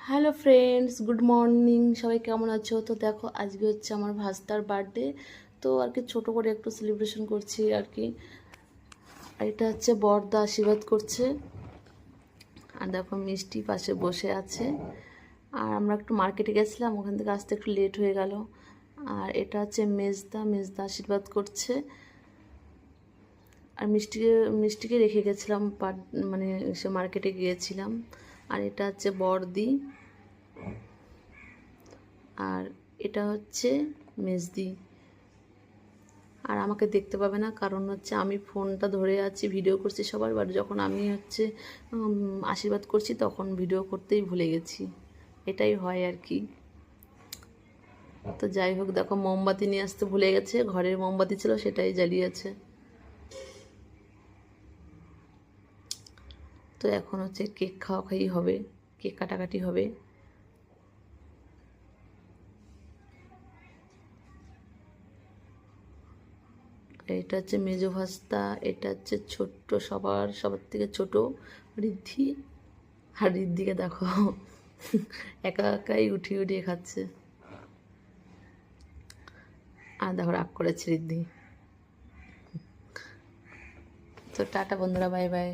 Hello friends, good morning. সবাই কেমন আছো? তো দেখো, আজকে হচ্ছে আমার ভাস্তার বার্থডে। তো আর কি ছোটো করে একটু সেলিব্রেশন করছি আর কি। আর এটা হচ্ছে বড়দা আশীর্বাদ করছে। আর দেখো মিষ্টি পাশে বসে আছে। আর আমরা একটু মার্কেটে গেছিলাম, ওখান থেকে আসতে একটু লেট হয়ে গেল। আর এটা হচ্ছে মেজদা আশীর্বাদ করছে। আর মিষ্টিকে রেখে গেছিলাম, মানে সে মার্কেটে গিয়েছিলাম। আর এটা হচ্ছে বড়দি। আর এটা হচ্ছে মেজদি। আর আমাকে দেখতে পাবে না, কারণ হচ্ছে আমি ফোনটা ধরে আছি, ভিডিও করছি সবার। বাট যখন আমি হচ্ছে আশীর্বাদ করছি, তখন ভিডিও করতেই ভুলে গেছি। এটাই হয় আর কি। তো যাই হোক, দেখো মোমবাতি নিয়ে আসতে ভুলে গেছে, ঘরের মোমবাতি ছিল সেটাই জ্বালিয়েছে। তো এখন হচ্ছে কেক খাওয়াই হবে, কেক কাটাকাটি হবে। এটা হচ্ছে মেজো ভাস্তা, এটা হচ্ছে ছোট্ট, সবার থেকে ছোট ঋদ্ধি। আর ঋদ্ধিকে দেখো একা একাই উঠিয়ে খাচ্ছে। আর দেখো রাগ করেছে ঋদ্ধি। তো টাটা বন্ধুরা, বাই বাই।